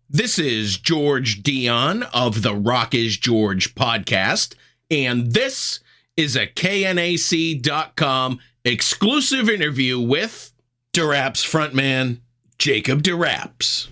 This is George Dionne of the Rock is George podcast, and this is a KNAC.com exclusive interview with DERAPS frontman JACOB DERAPS.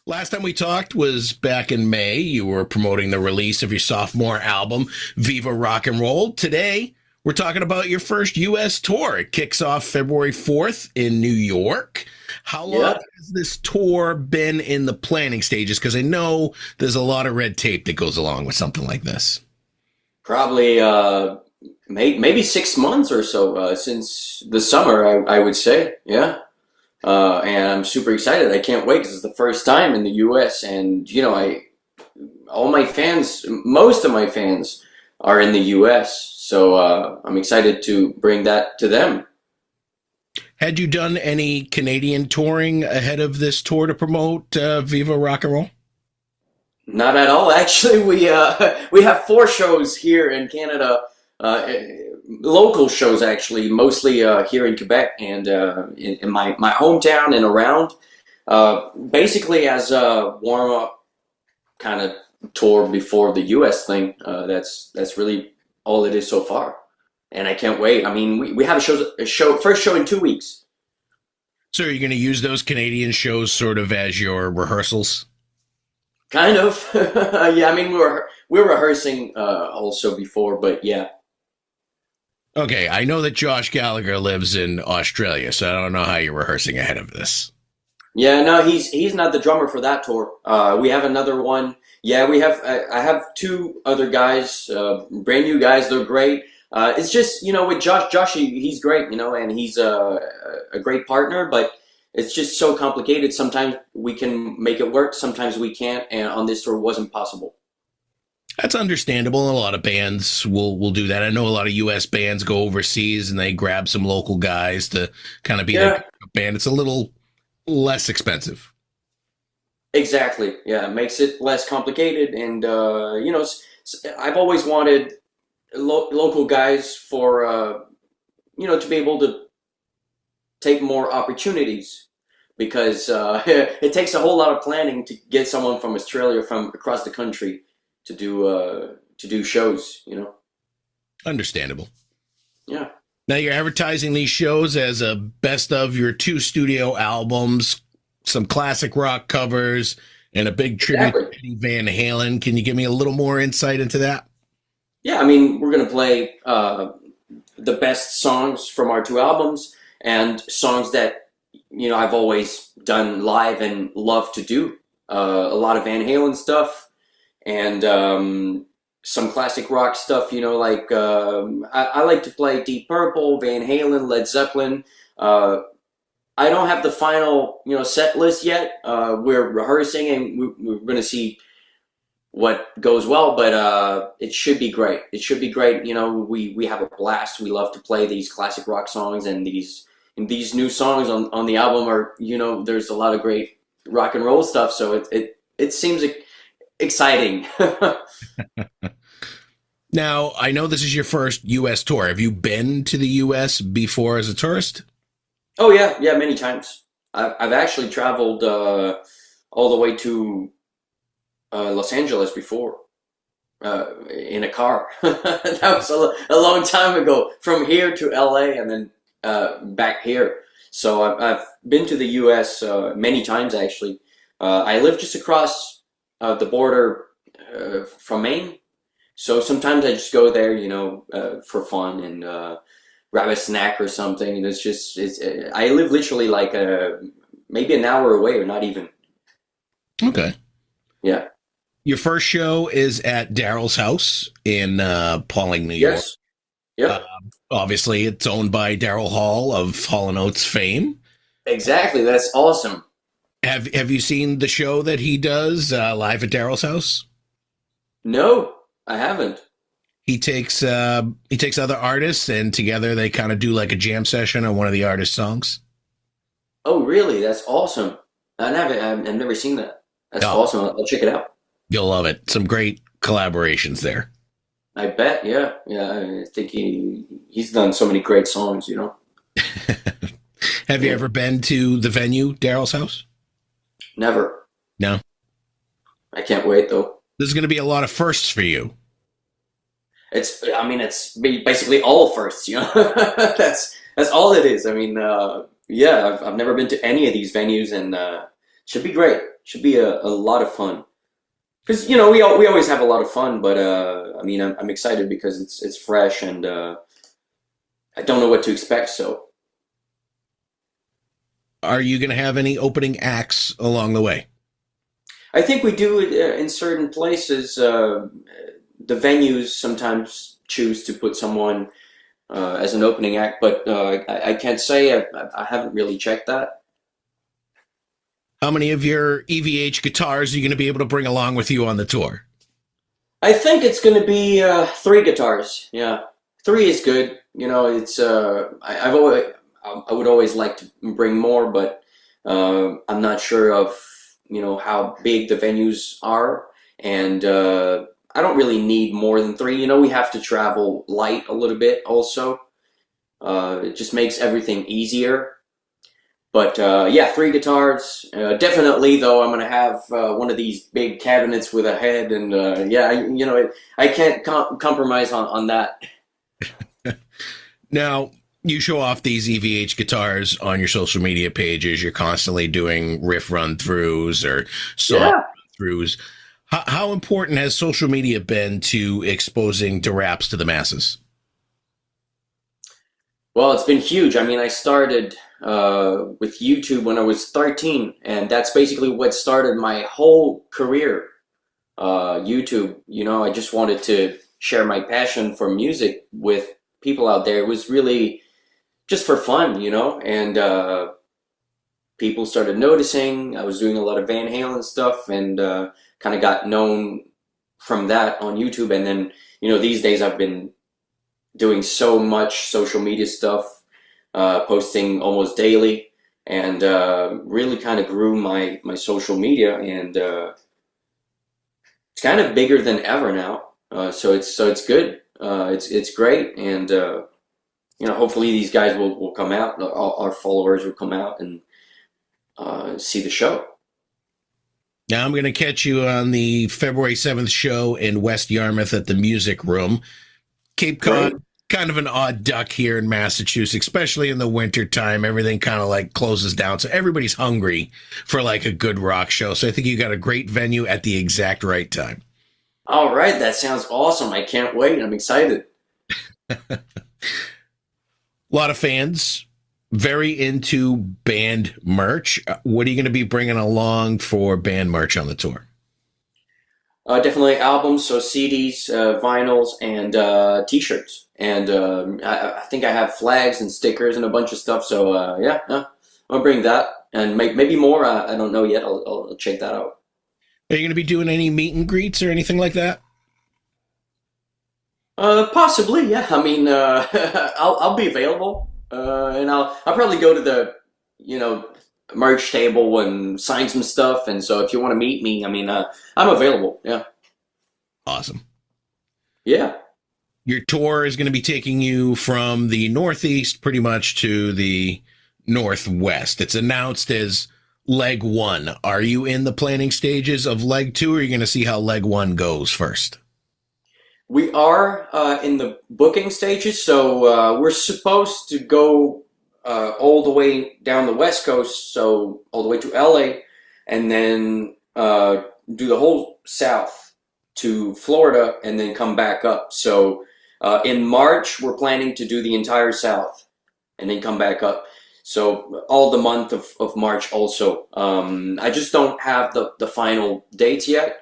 Last time we talked was back in May. You were promoting the release of your sophomore album, Viva Rock N Roll. Today, we're talking about your first U.S. tour. It kicks off February 4th in New York. How long has this tour been in the planning stages? Because I know there's a lot of red tape that goes along with something like this. Probably maybe 6 months or so since the summer, I would say. Yeah. And I'm super excited. I can't wait because it's the first time in the U.S. And, you know, most of my fans are in the U.S. So I'm excited to bring that to them. Had you done any Canadian touring ahead of this tour to promote Viva Rock N Roll? Not at all. Actually, we have 4 shows here in Canada, local shows actually, mostly here in Quebec and in my hometown and around. Basically as a warm-up kind of tour before the U.S. thing. That's really all it is so far. And I can't wait. I mean, we have first show in 2 weeks. So are you going to use those Canadian shows sort of as your rehearsals? Kind of. Yeah, I mean, we're rehearsing also before, but yeah. Okay, I know that Josh Gallagher lives in Australia, so I don't know how you're rehearsing ahead of this. Yeah, no, he's not the drummer for that tour. We have another one. Yeah, I have 2 other guys, brand new guys. They're great. It's just, you know, with Josh, he's great, you know, and he's a great partner, but it's just so complicated. Sometimes we can make it work, sometimes we can't, and on this tour it wasn't possible. That's understandable. A lot of bands will do that. I know a lot of U.S. bands go overseas and they grab some local guys to kind of be their band. It's a little less expensive. Exactly. Yeah, it makes it less complicated, and you know, I've always wanted local guys for you know, to be able to take more opportunities, because it takes a whole lot of planning to get someone from Australia, from across the country, to do shows, you know. Understandable. Yeah. Now you're advertising these shows as a best of your 2 studio albums, some classic rock covers, and a big tribute to Eddie Van Halen. Can you give me a little more insight into that? Yeah, I mean, we're going to play the best songs from our 2 albums, and songs that, you know, I've always done live and love to do. A lot of Van Halen stuff, and some classic rock stuff, you know, like I like to play Deep Purple, Van Halen, Led Zeppelin. I don't have the final, you know, set list yet. We're rehearsing, and we're going to see what goes well, but it should be great. It should be great. You know, we have a blast. We love to play these classic rock songs, and these new songs on the album are, you know, there's a lot of great rock and roll stuff. So it seems exciting. Now, I know this is your first U.S. tour. Have you been to the U.S. before as a tourist? Oh yeah, many times. I've actually traveled all the way to Los Angeles before in a car. That was a long time ago. From here to LA and then back here. So I've been to the U.S. Many times actually. I live just across the border from Maine. So sometimes I just go there, you know, for fun and grab a snack or something. And I live literally like maybe an hour away, or not even. Okay. Yeah. Your first show is at Daryl's house in Pawling, New York. Yes. Yep. Obviously, it's owned by Daryl Hall of Hall & Oates fame. Exactly. That's awesome. Have you seen the show that he does live at Daryl's house? No, I haven't. He takes other artists, and together they kind of do like a jam session on one of the artist's songs. Oh, really? That's awesome. I've never seen that. That's awesome. I'll check it out. You'll love it. Some great collaborations there. I bet. Yeah. I think he's done so many great songs, you know. Have you ever been to the venue, Daryl's house? Never. No. I can't wait though. There's going to be a lot of firsts for you. I mean, it's basically all firsts, you know. That's all it is. I mean, yeah, I've never been to any of these venues, and should be great. Should be a lot of fun. Because you know we always have a lot of fun, but I mean I'm excited because it's fresh and I don't know what to expect. So, Are you going to have any opening acts along the way? I think we do it in certain places. The venues sometimes choose to put someone as an opening act, but I can't say. I haven't really checked that. How many of your EVH guitars are you going to be able to bring along with you on the tour? I think it's going to be 3 guitars. Yeah, 3 is good. You know, it's I would always like to bring more, but I'm not sure of how big the venues are, and I don't really need more than 3. You know, we have to travel light a little bit also. It just makes everything easier. But yeah, 3 guitars. Definitely, though, I'm gonna have one of these big cabinets with a head, and yeah, I can't compromise on that. Now, you show off these EVH guitars on your social media pages. You're constantly doing riff run-throughs or song run-throughs. How important has social media been to exposing DERAPS to the masses? Well, it's been huge. I mean, I started with YouTube when I was 13, and that's basically what started my whole career. YouTube, I just wanted to share my passion for music with people out there. It was really just for fun, and people started noticing. I was doing a lot of Van Halen stuff, and kind of got known from that on YouTube. And then, these days I've been doing so much social media stuff, posting almost daily, and really kind of grew my social media, and it's kind of bigger than ever now. So it's good. It's great, and hopefully these guys will come out. Our followers will come out and see the show. Now I'm going to catch you on the February 7th show in West Yarmouth at the Music Room. Cape Cod, kind of an odd duck here in Massachusetts, especially in the winter time. Everything kind of like closes down, so everybody's hungry for like a good rock show. So I think you got a great venue at the exact right time. All right, that sounds awesome. I can't wait. I'm excited. A lot of fans, very into band merch. What are you going to be bringing along for band merch on the tour? Definitely albums, so CDs, vinyls, and T-shirts. And I think I have flags and stickers and a bunch of stuff. So yeah, I'll bring that, and maybe more. I don't know yet. I'll check that out. Are you going to be doing any meet and greets or anything like that? Possibly, yeah. I mean, I'll be available, and I'll probably go to the merch table and sign some stuff. And so if you want to meet me, I mean, I'm available. Yeah. Awesome. Yeah. Your tour is going to be taking you from the Northeast pretty much to the Northwest. It's announced as leg 1. Are you in the planning stages of leg 2, or are you going to see how leg 1 goes first? We are in the booking stages, so we're supposed to go all the way down the West Coast, so all the way to LA, and then do the whole South to Florida, and then come back up. So in March, we're planning to do the entire South, and then come back up. So all the month of March also. I just don't have the final dates yet,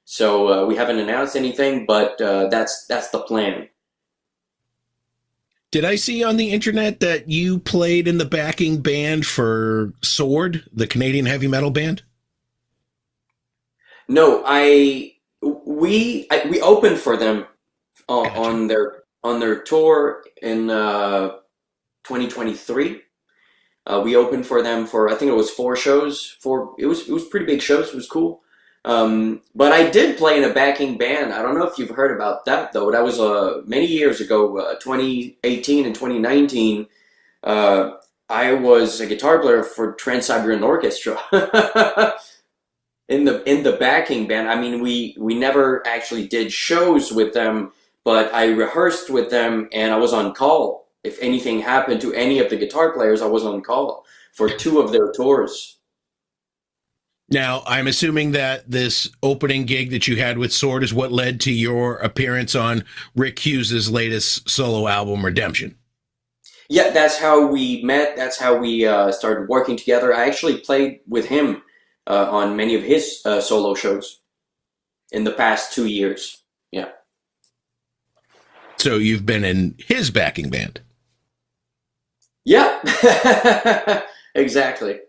so we haven't announced anything, but that's the plan. Did I see on the internet that you played in the backing band for Sword, the Canadian heavy metal band? No, we opened for them on their tour in 2023. We opened for them for, I think it was 4 shows. It was pretty big shows. It was cool. But I did play in a backing band. I don't know if you've heard about that though. That was many years ago, 2018 and 2019. I was a guitar player for TRANS-SIBERIAN ORCHESTRA. in the backing band. I mean, we never actually did shows with them, but I rehearsed with them, and I was on call. If anything happened to any of the guitar players, I was on call for 2 of their tours. Now, I'm assuming that this opening gig that you had with Sword is what led to your appearance on Rick Hughes's latest solo album, Redemption. Yeah, that's how we met. That's how we started working together. I actually played with him on many of his solo shows in the past 2 years. Yeah. So you've been in his backing band. Yeah, exactly.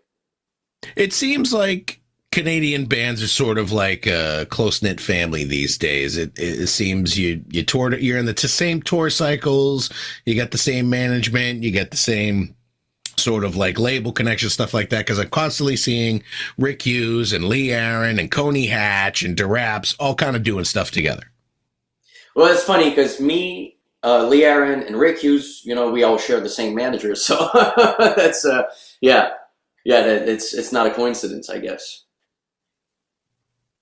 It seems like Canadian bands are sort of like a close-knit family these days. It seems you tour, you're in the same tour cycles, you got the same management, you get the same sort of like label connection, stuff like that, because I'm constantly seeing Rick Hughes and Lee Aaron and Coney Hatch and DeRaps all kind of doing stuff together. Well, it's funny because me, Lee Aaron, and Rick Hughes, we all share the same manager, so that's it's not a coincidence, I guess.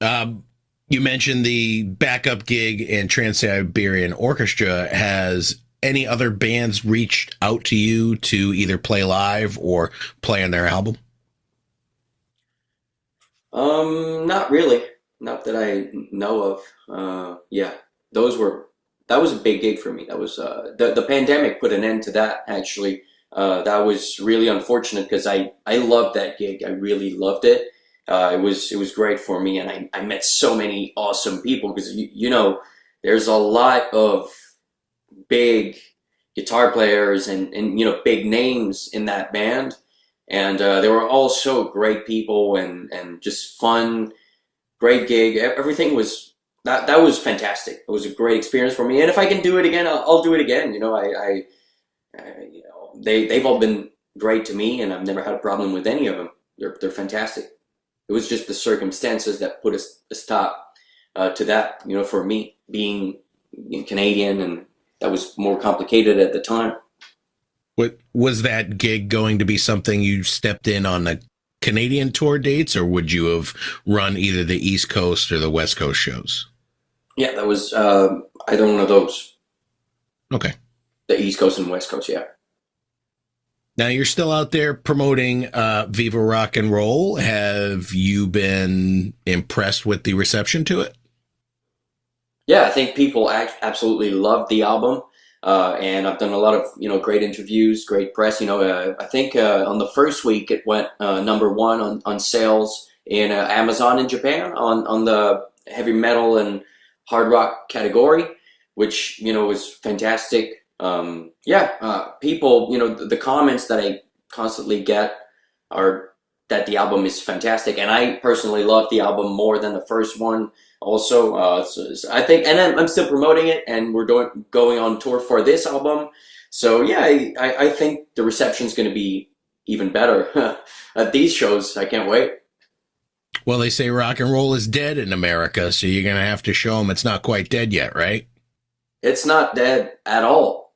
You mentioned the backup gig in TRANS-SIBERIAN ORCHESTRA. Has any other bands reached out to you to either play live or play on their album? Not really. Not that I know of. Yeah, that was a big gig for me. That was the pandemic put an end to that, actually. That was really unfortunate because I loved that gig. I really loved it. It was great for me, and I met so many awesome people because there's a lot of big guitar players and big names in that band, and they were all so great people and just fun, great gig. Everything was that was fantastic. It was a great experience for me, and if I can do it again, I'll do it again. They've all been great to me, and I've never had a problem with any of them. They're fantastic. It was just the circumstances that put a stop to that, for me being Canadian, and that was more complicated at the time. What was that gig going to be something you stepped in on the Canadian tour dates, or would you have run either the East Coast or the West Coast shows? Yeah, that was either one of those. Okay. The East Coast and West Coast, yeah. Now you're still out there promoting Viva Rock N Roll. Have you been impressed with the reception to it? Yeah, I think people absolutely loved the album, and I've done a lot of great interviews, great press. I think on the first week it went #1 on sales in Amazon in Japan on the heavy metal and hard rock category, which was fantastic. People, the comments that I constantly get are that the album is fantastic, and I personally love the album more than the first one. Also, I think, and I'm still promoting it, and we're going on tour for this album. So yeah, I think the reception is going to be even better at these shows. I can't wait. Well, they say rock and roll is dead in America, so you're going to have to show them it's not quite dead yet, right? It's not dead at all.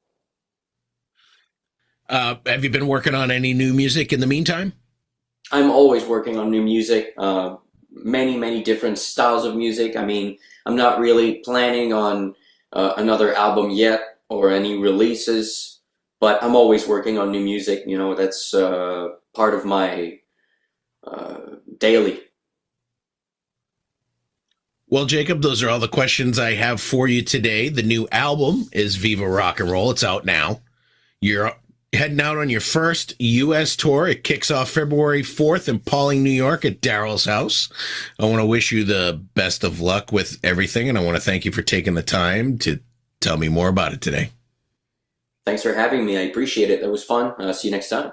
Have you been working on any new music in the meantime? I'm always working on new music, many different styles of music. I mean, I'm not really planning on another album yet or any releases, but I'm always working on new music. That's part of my daily. Well, Jacob, those are all the questions I have for you today. The new album is Viva Rock N Roll. It's out now. You're heading out on your first U.S. tour. It kicks off February 4th in Pawling, New York at Daryl's house. I want to wish you the best of luck with everything, and I want to thank you for taking the time to tell me more about it today. Thanks for having me. I appreciate it. That was fun. See you next time.